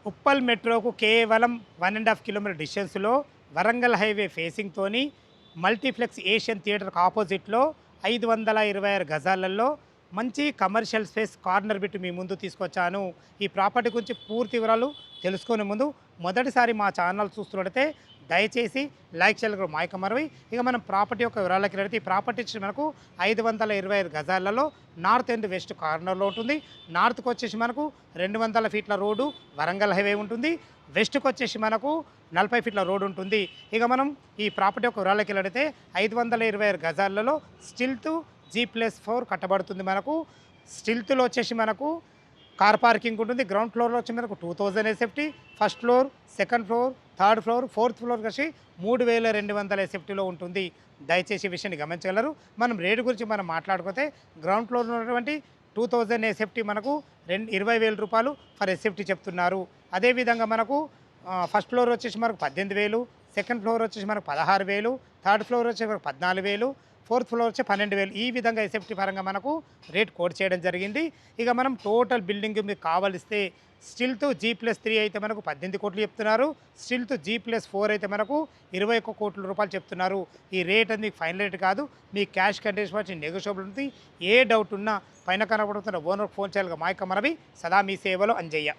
ఉప్పల్ మెట్రోకు కేవలం 1.5 కిలోమీటర్ డిస్టెన్స్‌లో Warangal highway ఫేసింగ్‌తోని multiplex Asian థియేటర్‌కి ఆపోజిట్‌లో 526 గజాలలో మంచి కమర్షియల్ స్పేస్ కార్నర్ బిట్ మీ ముందు తీసుకొచ్చాను. ఈ ప్రాపర్టీ గురించి పూర్తి వివరాలు తెలుసుకునే ముందు మొదటిసారి మా ఛానల్ చూస్తున్నట్టయితే దయచేసి లైక్ చేయాలి మాయక మరవి. ఇక మనం ప్రాపర్టీ యొక్క వివరాలకి వెళ్తే ఈ ప్రాపర్టీ వచ్చి మనకు 525 గజాలలో నార్త్ అండ్ వెస్ట్ కార్నర్లో ఉంటుంది. నార్త్కి వచ్చేసి మనకు 200 ఫీట్ల రోడ్డు వరంగల్ హైవే ఉంటుంది. వెస్ట్కి వచ్చేసి మనకు 40 ఫీట్ల రోడ్ ఉంటుంది. ఇక మనం ఈ ప్రాపర్టీ యొక్క వివరాలకి వెళ్తే 525 గజాలలో స్టిల్త్ G+4 కట్టబడుతుంది. మనకు స్టిల్త్లో వచ్చేసి మనకు కార్ పార్కింగ్ ఉంటుంది. గ్రౌండ్ ఫ్లోర్లో వచ్చి మనకు 2000 SFT, first floor, second floor, third floor, fourth floor కలిసి 3200 ఎస్ఎఫ్టీలో ఉంటుంది. దయచేసి ఈ విషయాన్ని గమనించగలరు. మనం రేటు గురించి మనం మాట్లాడుకుంటే గ్రౌండ్ ఫ్లోర్ ఉన్నటువంటి 2000 ఎస్ఎఫ్టీ మనకు 20,000 రూపాయలు ఫర్ ఎస్ఎఫ్టీ చెప్తున్నారు. అదేవిధంగా మనకు ఫస్ట్ ఫ్లోర్ వచ్చేసి మనకు 18,000, సెకండ్ ఫ్లోర్ వచ్చేసి మనకు 16,000, థర్డ్ ఫ్లోర్ వచ్చేసి మనకు 14,000, ఫోర్త్ ఫ్లోర్ వచ్చి 12,000. ఈ విధంగా ఎస్ఎఫ్టీ పరంగా మనకు రేట్ కోడ్ చేయడం జరిగింది. ఇక మనం టోటల్ బిల్డింగ్ మీకు కావలిస్తే స్టిల్త్ G+3 అయితే మనకు 18 కోట్లు చెప్తున్నారు. స్టిల్త్ G+4 అయితే మనకు 21 కోట్ల రూపాయలు చెప్తున్నారు. ఈ రేట్ అనేది ఫైనల్ రేట్ కాదు. మీ క్యాష్ కండిషన్ వచ్చి నెగోషియబుల్ ఉంటుంది. ఏ డౌట్ ఉన్నా పైన కనబడుతున్న ఓనర్ ఫోన్ చేయాలిగా మాయక మనవి సదా మీ సేవలో అంజయ్య.